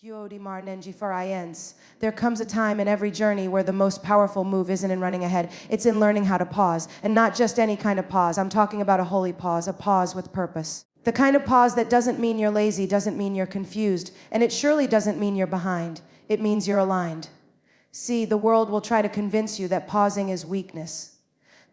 There comes a time in every journey where the most powerful move isn't in running ahead, it's in learning how to pause. And not just any kind of pause. I'm talking about a holy pause, a pause with purpose. The kind of pause that doesn't mean you're lazy, doesn't mean you're confused, and it surely doesn't mean you're behind. It means you're aligned. See, the world will try to convince you that pausing is weakness.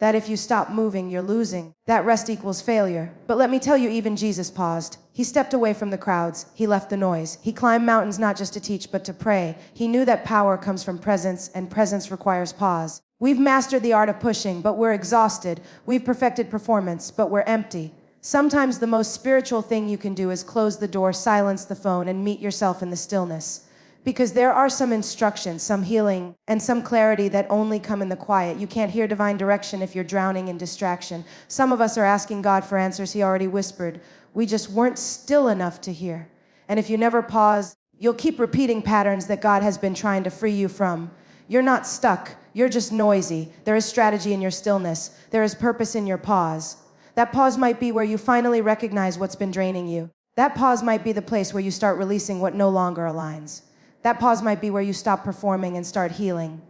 That if you stop moving, you're losing. That rest equals failure. But let me tell you, even Jesus paused. He stepped away from the crowds. He left the noise. He climbed mountains not just to teach, but to pray. He knew that power comes from presence, and presence requires pause. We've mastered the art of pushing, but we're exhausted. We've perfected performance, but we're empty. Sometimes the most spiritual thing you can do is close the door, silence the phone, and meet yourself in the stillness. Because there are some instructions, some healing, and some clarity that only come in the quiet. You can't hear divine direction if you're drowning in distraction. Some of us are asking God for answers He already whispered. We just weren't still enough to hear. And if you never pause, you'll keep repeating patterns that God has been trying to free you from. You're not stuck. You're just noisy. There is strategy in your stillness. There is purpose in your pause. That pause might be where you finally recognize what's been draining you. That pause might be the place where you start releasing what no longer aligns. That pause might be where you stop performing and start healing.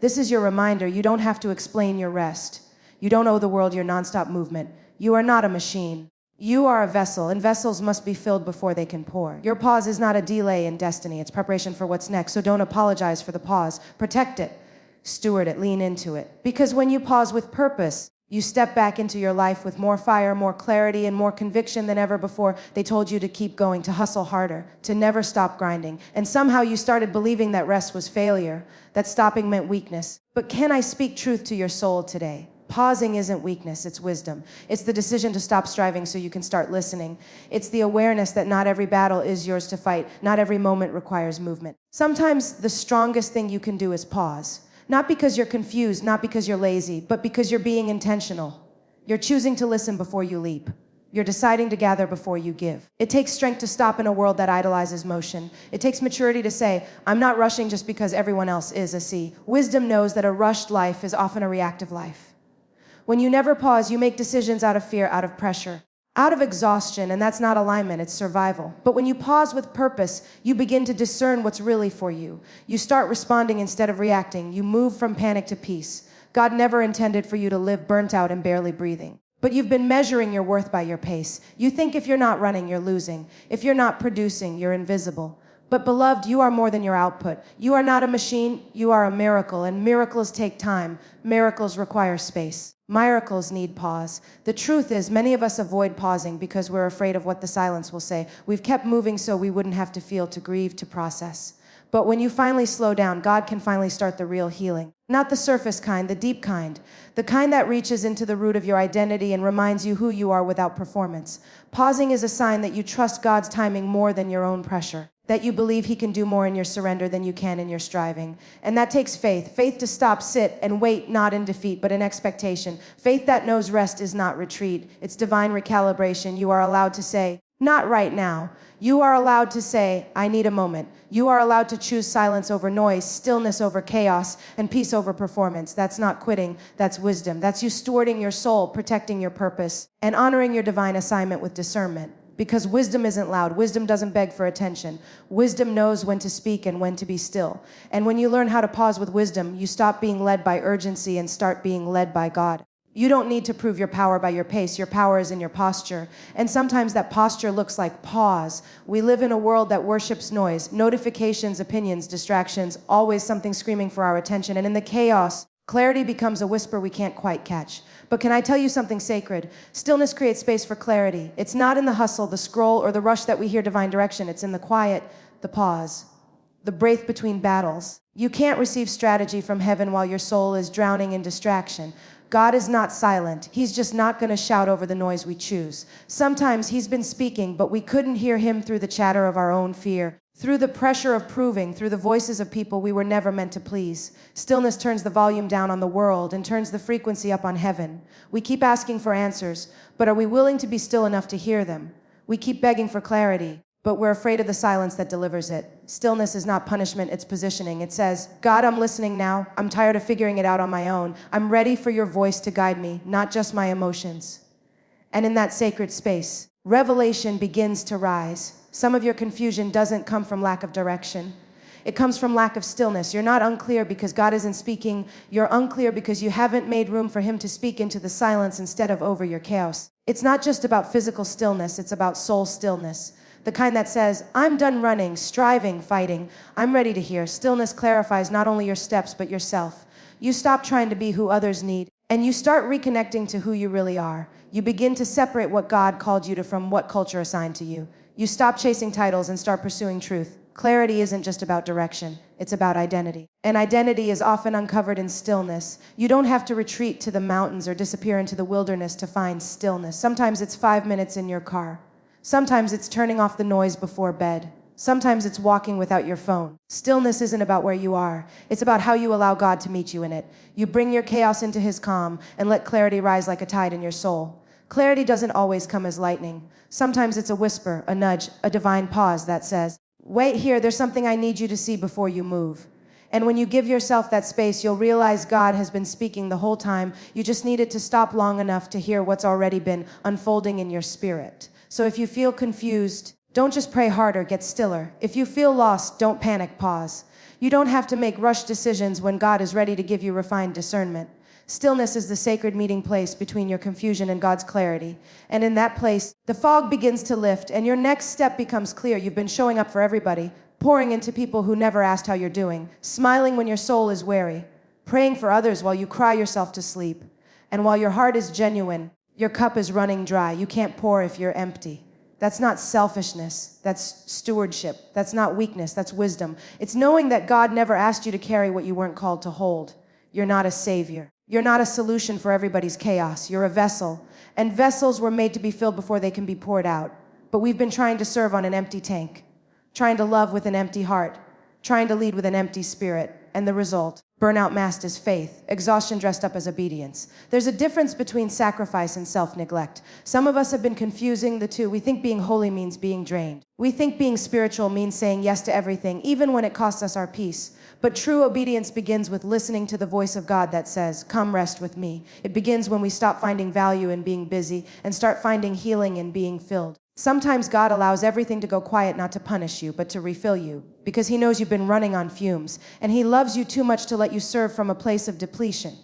This is your reminder. You don't have to explain your rest. You don't owe the world your nonstop movement. You are not a machine. You are a vessel, and vessels must be filled before they can pour. Your pause is not a delay in destiny. It's preparation for what's next. So don't apologize for the pause. Protect it. Steward it. Lean into it. Because when you pause with purpose, you step back into your life with more fire, more clarity, and more conviction than ever before. They told you to keep going, to hustle harder, to never stop grinding. And somehow you started believing that rest was failure, that stopping meant weakness. But can I speak truth to your soul today? Pausing isn't weakness, it's wisdom. It's the decision to stop striving so you can start listening. It's the awareness that not every battle is yours to fight. Not every moment requires movement. Sometimes the strongest thing you can do is pause. Not because you're confused, not because you're lazy, but because you're being intentional. You're choosing to listen before you leap. You're deciding to gather before you give. It takes strength to stop in a world that idolizes motion. It takes maturity to say, I'm not rushing just because everyone else is. Wisdom knows that a rushed life is often a reactive life. When you never pause, you make decisions out of fear, out of pressure, out of exhaustion, and that's not alignment, it's survival. But when you pause with purpose, you begin to discern what's really for you. You start responding instead of reacting. You move from panic to peace. God never intended for you to live burnt out and barely breathing. But you've been measuring your worth by your pace. You think if you're not running, you're losing. If you're not producing, you're invisible. But beloved, you are more than your output. You are not a machine, you are a miracle, and miracles take time. Miracles require space. Miracles need pause. The truth is, many of us avoid pausing because we're afraid of what the silence will say. We've kept moving so we wouldn't have to feel, to grieve, to process. But when you finally slow down, God can finally start the real healing. Not the surface kind, the deep kind. The kind that reaches into the root of your identity and reminds you who you are without performance. Pausing is a sign that you trust God's timing more than your own pressure. That you believe He can do more in your surrender than you can in your striving. And that takes faith. Faith to stop, sit, and wait, not in defeat, but in expectation. Faith that knows rest is not retreat. It's divine recalibration. You are allowed to say, not right now. You are allowed to say, I need a moment. You are allowed to choose silence over noise, stillness over chaos, and peace over performance. That's not quitting, that's wisdom. That's you stewarding your soul, protecting your purpose, and honoring your divine assignment with discernment. Because wisdom isn't loud. Wisdom doesn't beg for attention. Wisdom knows when to speak and when to be still. And when you learn how to pause with wisdom, you stop being led by urgency and start being led by God. You don't need to prove your power by your pace. Your power is in your posture. And sometimes that posture looks like pause. We live in a world that worships noise, notifications, opinions, distractions, always something screaming for our attention. And in the chaos, clarity becomes a whisper we can't quite catch. But can I tell you something sacred? Stillness creates space for clarity. It's not in the hustle, the scroll, or the rush that we hear divine direction. It's in the quiet, the pause, the breath between battles. You can't receive strategy from heaven while your soul is drowning in distraction. God is not silent. He's just not going to shout over the noise we choose. Sometimes He's been speaking, but we couldn't hear Him through the chatter of our own fear. Through the pressure of proving, through the voices of people we were never meant to please. Stillness turns the volume down on the world and turns the frequency up on heaven. We keep asking for answers, but are we willing to be still enough to hear them? We keep begging for clarity, but we're afraid of the silence that delivers it. Stillness is not punishment, it's positioning. It says, God, I'm listening now. I'm tired of figuring it out on my own. I'm ready for your voice to guide me, not just my emotions. And in that sacred space, revelation begins to rise. Some of your confusion doesn't come from lack of direction. It comes from lack of stillness. You're not unclear because God isn't speaking. You're unclear because you haven't made room for him to speak into the silence instead of over your chaos. It's not just about physical stillness, it's about soul stillness. The kind that says, I'm done running, striving, fighting. I'm ready to hear. Stillness clarifies not only your steps, but yourself. You stop trying to be who others need, and you start reconnecting to who you really are. You begin to separate what God called you to from what culture assigned to you. You stop chasing titles and start pursuing truth. Clarity isn't just about direction, it's about identity. And identity is often uncovered in stillness. You don't have to retreat to the mountains or disappear into the wilderness to find stillness. Sometimes it's 5 minutes in your car. Sometimes it's turning off the noise before bed. Sometimes it's walking without your phone. Stillness isn't about where you are. It's about how you allow God to meet you in it. You bring your chaos into his calm and let clarity rise like a tide in your soul. Clarity doesn't always come as lightning. Sometimes it's a whisper, a nudge, a divine pause that says, wait here, there's something I need you to see before you move. And when you give yourself that space, you'll realize God has been speaking the whole time. You just needed to stop long enough to hear what's already been unfolding in your spirit. So if you feel confused, don't just pray harder, get stiller. If you feel lost, don't panic, pause. You don't have to make rushed decisions when God is ready to give you refined discernment. Stillness is the sacred meeting place between your confusion and God's clarity. And in that place, the fog begins to lift and your next step becomes clear. You've been showing up for everybody, pouring into people who never asked how you're doing, smiling when your soul is weary, praying for others while you cry yourself to sleep. And while your heart is genuine, your cup is running dry. You can't pour if you're empty. That's not selfishness. That's stewardship. That's not weakness. That's wisdom. It's knowing that God never asked you to carry what you weren't called to hold. You're not a savior. You're not a solution for everybody's chaos. You're a vessel. And vessels were made to be filled before they can be poured out. But we've been trying to serve on an empty tank, trying to love with an empty heart, trying to lead with an empty spirit. And the result, burnout masked as faith, exhaustion dressed up as obedience. There's a difference between sacrifice and self-neglect. Some of us have been confusing the two. We think being holy means being drained. We think being spiritual means saying yes to everything, even when it costs us our peace. But true obedience begins with listening to the voice of God that says, come rest with me. It begins when we stop finding value in being busy and start finding healing in being filled. Sometimes God allows everything to go quiet not to punish you, but to refill you, because he knows you've been running on fumes, and he loves you too much to let you serve from a place of depletion.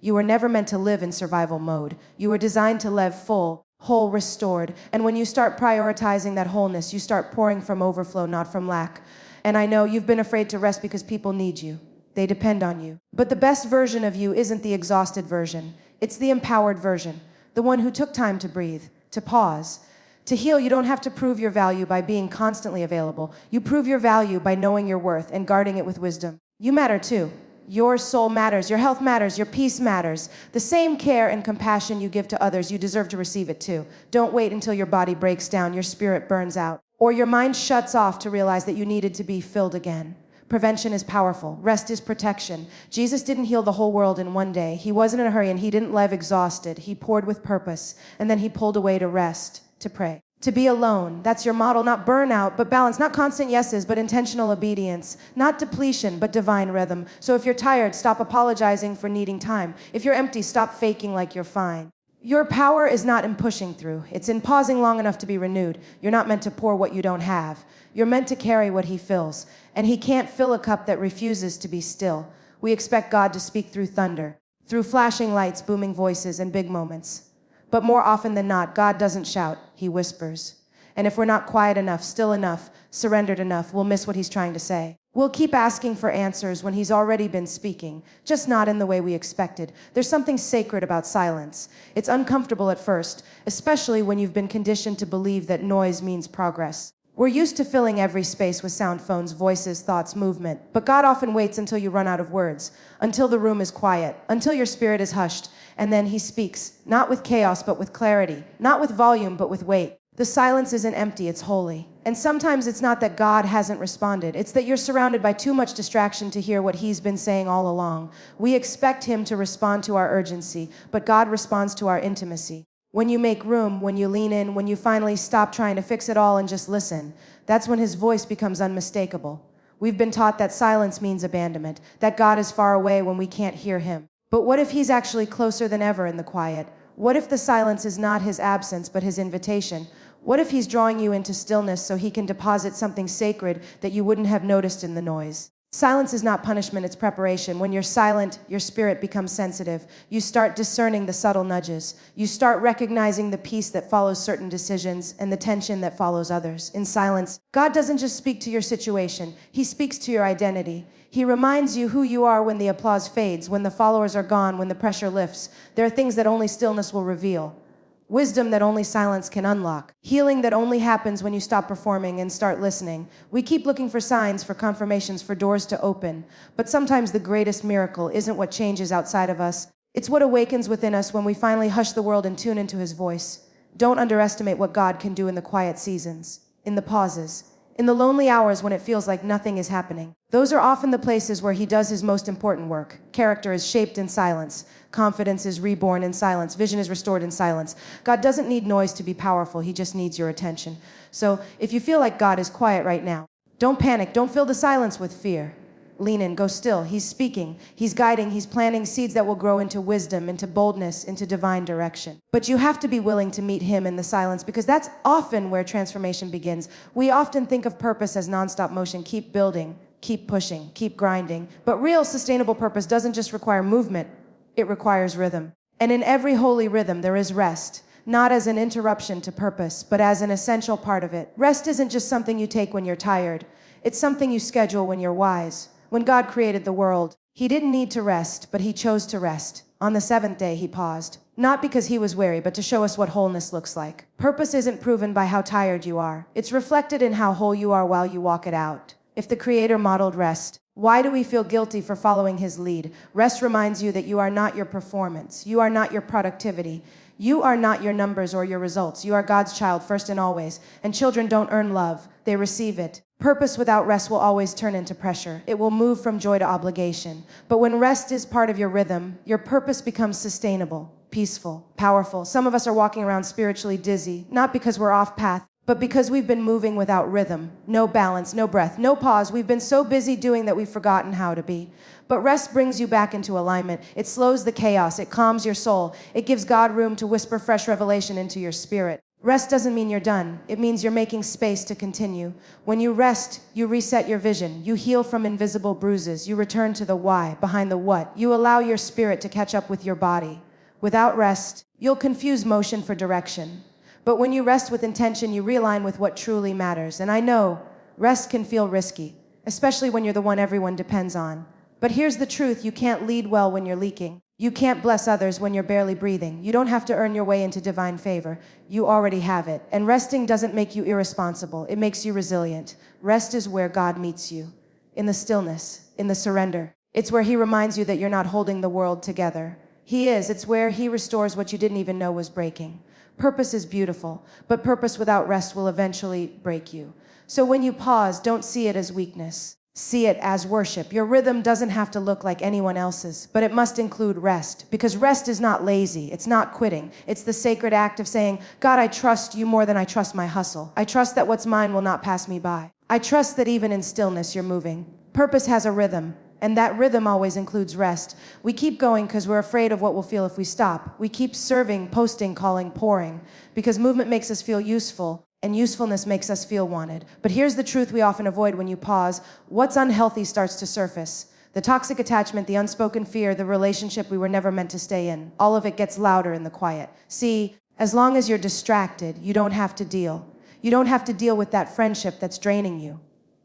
You were never meant to live in survival mode. You were designed to live full, whole, restored, and when you start prioritizing that wholeness, you start pouring from overflow, not from lack. And I know you've been afraid to rest because people need you. They depend on you. But the best version of you isn't the exhausted version. It's the empowered version, the one who took time to breathe, to pause. To heal, you don't have to prove your value by being constantly available. You prove your value by knowing your worth and guarding it with wisdom. You matter too. Your soul matters, your health matters, your peace matters. The same care and compassion you give to others, you deserve to receive it too. Don't wait until your body breaks down, your spirit burns out, or your mind shuts off to realize that you needed to be filled again. Prevention is powerful. Rest is protection. Jesus didn't heal the whole world in one day. He wasn't in a hurry and he didn't live exhausted. He poured with purpose and then he pulled away to rest, to pray. To be alone, that's your model, not burnout, but balance, not constant yeses, but intentional obedience, not depletion, but divine rhythm. So if you're tired, stop apologizing for needing time. If you're empty, stop faking like you're fine. Your power is not in pushing through. It's in pausing long enough to be renewed. You're not meant to pour what you don't have. You're meant to carry what he fills. And he can't fill a cup that refuses to be still. We expect God to speak through thunder, through flashing lights, booming voices, and big moments. But more often than not, God doesn't shout, he whispers. And if we're not quiet enough, still enough, surrendered enough, we'll miss what he's trying to say. We'll keep asking for answers when he's already been speaking, just not in the way we expected. There's something sacred about silence. It's uncomfortable at first, especially when you've been conditioned to believe that noise means progress. We're used to filling every space with sound phones, voices, thoughts, movement. But God often waits until you run out of words, until the room is quiet, until your spirit is hushed, and then he speaks, not with chaos, but with clarity, not with volume, but with weight. The silence isn't empty, it's holy. And sometimes it's not that God hasn't responded. It's that you're surrounded by too much distraction to hear what he's been saying all along. We expect him to respond to our urgency, but God responds to our intimacy. When you make room, when you lean in, when you finally stop trying to fix it all and just listen, that's when his voice becomes unmistakable. We've been taught that silence means abandonment, that God is far away when we can't hear him. But what if he's actually closer than ever in the quiet? What if the silence is not his absence, but his invitation? What if he's drawing you into stillness so he can deposit something sacred that you wouldn't have noticed in the noise? Silence is not punishment, it's preparation. When you're silent, your spirit becomes sensitive. You start discerning the subtle nudges. You start recognizing the peace that follows certain decisions and the tension that follows others. In silence, God doesn't just speak to your situation, he speaks to your identity. He reminds you who you are when the applause fades, when the followers are gone, when the pressure lifts. There are things that only stillness will reveal. Wisdom that only silence can unlock. Healing that only happens when you stop performing and start listening. We keep looking for signs, for confirmations, for doors to open. But sometimes the greatest miracle isn't what changes outside of us. It's what awakens within us when we finally hush the world and tune into his voice. Don't underestimate what God can do in the quiet seasons, in the pauses, in the lonely hours when it feels like nothing is happening. Those are often the places where he does his most important work. Character is shaped in silence. Confidence is reborn in silence. Vision is restored in silence. God doesn't need noise to be powerful. He just needs your attention. So if you feel like God is quiet right now, don't panic. Don't fill the silence with fear. Lean in, go still. He's speaking, he's guiding, he's planting seeds that will grow into wisdom, into boldness, into divine direction. But you have to be willing to meet him in the silence, because that's often where transformation begins. We often think of purpose as nonstop motion. Keep building, keep pushing, keep grinding. But real sustainable purpose doesn't just require movement, it requires rhythm. And in every holy rhythm, there is rest. Not as an interruption to purpose, but as an essential part of it. Rest isn't just something you take when you're tired. It's something you schedule when you're wise. When God created the world, he didn't need to rest, but he chose to rest. On the seventh day, he paused. Not because he was weary, but to show us what wholeness looks like. Purpose isn't proven by how tired you are. It's reflected in how whole you are while you walk it out. If the Creator modeled rest, why do we feel guilty for following his lead? Rest reminds you that you are not your performance. You are not your productivity. You are not your numbers or your results. You are God's child first and always. And children don't earn love, they receive it. Purpose without rest will always turn into pressure. It will move from joy to obligation. But when rest is part of your rhythm, your purpose becomes sustainable, peaceful, powerful. Some of us are walking around spiritually dizzy, not because we're off path, but because we've been moving without rhythm. No balance, no breath, no pause. We've been so busy doing that we've forgotten how to be. But rest brings you back into alignment. It slows the chaos. It calms your soul. It gives God room to whisper fresh revelation into your spirit. Rest doesn't mean you're done. It means you're making space to continue. When you rest, you reset your vision. You heal from invisible bruises. You return to the why behind the what. You allow your spirit to catch up with your body. Without rest, you'll confuse motion for direction. But when you rest with intention, you realign with what truly matters. And I know rest can feel risky, especially when you're the one everyone depends on. But here's the truth: you can't lead well when you're leaking. You can't bless others when you're barely breathing. You don't have to earn your way into divine favor. You already have it. And resting doesn't make you irresponsible. It makes you resilient. Rest is where God meets you, in the stillness, in the surrender. It's where he reminds you that you're not holding the world together. He is. It's where he restores what you didn't even know was breaking. Purpose is beautiful, but purpose without rest will eventually break you. So when you pause, don't see it as weakness. See it as worship. Your rhythm doesn't have to look like anyone else's, but it must include rest, because rest is not lazy. It's not quitting. It's the sacred act of saying, God, I trust you more than I trust my hustle. I trust that what's mine will not pass me by. I trust that even in stillness, you're moving. Purpose has a rhythm, and that rhythm always includes rest. We keep going because we're afraid of what we'll feel if we stop. We keep serving, posting, calling, pouring, because movement makes us feel useful, and usefulness makes us feel wanted. But here's the truth we often avoid when you pause. What's unhealthy starts to surface. The toxic attachment, the unspoken fear, the relationship we were never meant to stay in. All of it gets louder in the quiet. See, as long as you're distracted, you don't have to deal. You don't have to deal with that friendship that's draining you,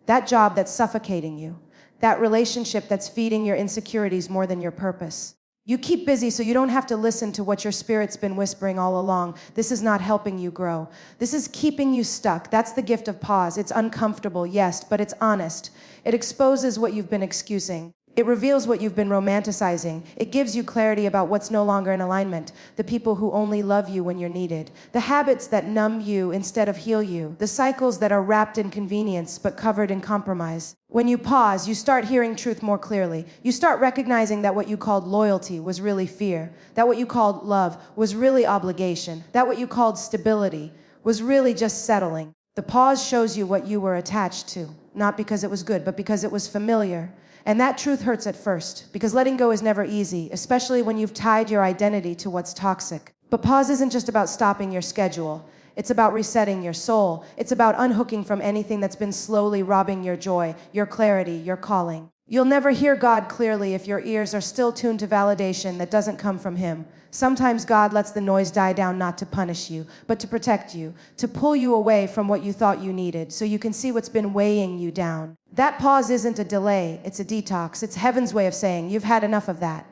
that job that's suffocating you, that relationship that's feeding your insecurities more than your purpose. You keep busy so you don't have to listen to what your spirit's been whispering all along. This is not helping you grow. This is keeping you stuck. That's the gift of pause. It's uncomfortable, yes, but it's honest. It exposes what you've been excusing. It reveals what you've been romanticizing. It gives you clarity about what's no longer in alignment. The people who only love you when you're needed. The habits that numb you instead of heal you. The cycles that are wrapped in convenience but covered in compromise. When you pause, you start hearing truth more clearly. You start recognizing that what you called loyalty was really fear. That what you called love was really obligation. That what you called stability was really just settling. The pause shows you what you were attached to. Not because it was good, but because it was familiar. And that truth hurts at first, because letting go is never easy, especially when you've tied your identity to what's toxic. But pause isn't just about stopping your schedule. It's about resetting your soul. It's about unhooking from anything that's been slowly robbing your joy, your clarity, your calling. You'll never hear God clearly if your ears are still tuned to validation that doesn't come from Him. Sometimes God lets the noise die down not to punish you, but to protect you, to pull you away from what you thought you needed, so you can see what's been weighing you down. That pause isn't a delay, it's a detox. It's heaven's way of saying, you've had enough of that.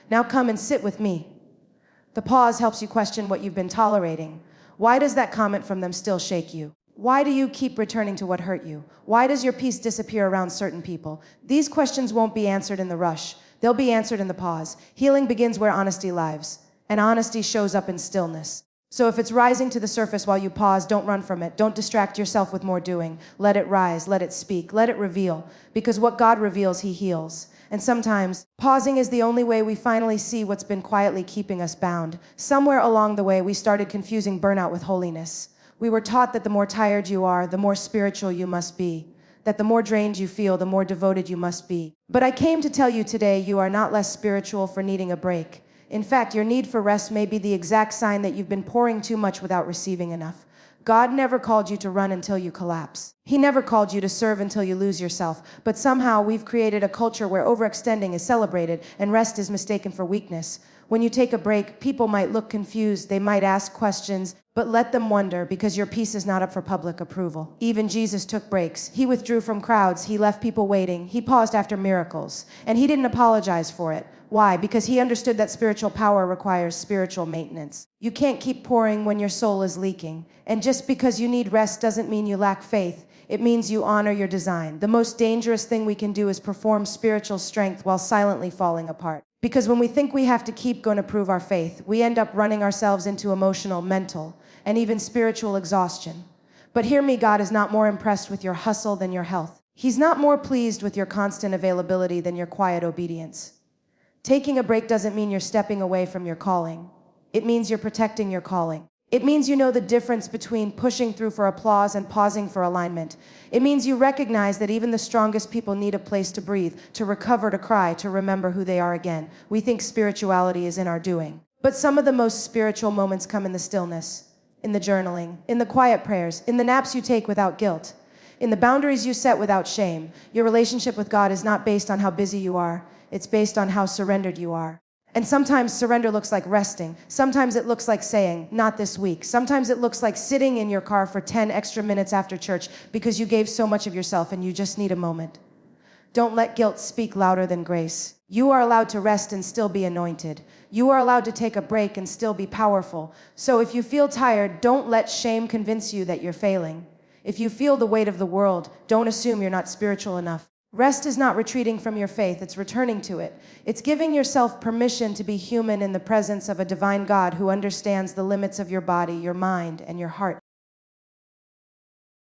Now come and sit with me. The pause helps you question what you've been tolerating. Why does that comment from them still shake you? Why do you keep returning to what hurt you? Why does your peace disappear around certain people? These questions won't be answered in the rush. They'll be answered in the pause. Healing begins where honesty lives, and honesty shows up in stillness. So if it's rising to the surface while you pause, don't run from it. Don't distract yourself with more doing. Let it rise, let it speak, let it reveal. Because what God reveals, He heals. And sometimes, pausing is the only way we finally see what's been quietly keeping us bound. Somewhere along the way, we started confusing burnout with holiness. We were taught that the more tired you are, the more spiritual you must be. That the more drained you feel, the more devoted you must be. But I came to tell you today, you are not less spiritual for needing a break. In fact, your need for rest may be the exact sign that you've been pouring too much without receiving enough. God never called you to run until you collapse. He never called you to serve until you lose yourself. But somehow we've created a culture where overextending is celebrated and rest is mistaken for weakness. When you take a break, people might look confused, they might ask questions, but let them wonder, because your peace is not up for public approval. Even Jesus took breaks. He withdrew from crowds, He left people waiting, He paused after miracles, and He didn't apologize for it. Why? Because He understood that spiritual power requires spiritual maintenance. You can't keep pouring when your soul is leaking. And just because you need rest doesn't mean you lack faith. It means you honor your design. The most dangerous thing we can do is perform spiritual strength while silently falling apart. Because when we think we have to keep going to prove our faith, we end up running ourselves into emotional, mental, and even spiritual exhaustion. But hear me, God is not more impressed with your hustle than your health. He's not more pleased with your constant availability than your quiet obedience. Taking a break doesn't mean you're stepping away from your calling. It means you're protecting your calling. It means you know the difference between pushing through for applause and pausing for alignment. It means you recognize that even the strongest people need a place to breathe, to recover, to cry, to remember who they are again. We think spirituality is in our doing. But some of the most spiritual moments come in the stillness, in the journaling, in the quiet prayers, in the naps you take without guilt, in the boundaries you set without shame. Your relationship with God is not based on how busy you are. It's based on how surrendered you are. And sometimes surrender looks like resting. Sometimes it looks like saying, not this week. Sometimes it looks like sitting in your car for 10 extra minutes after church because you gave so much of yourself and you just need a moment. Don't let guilt speak louder than grace. You are allowed to rest and still be anointed. You are allowed to take a break and still be powerful. So if you feel tired, don't let shame convince you that you're failing. If you feel the weight of the world, don't assume you're not spiritual enough. Rest is not retreating from your faith, it's returning to it. It's giving yourself permission to be human in the presence of a divine God who understands the limits of your body, your mind, and your heart.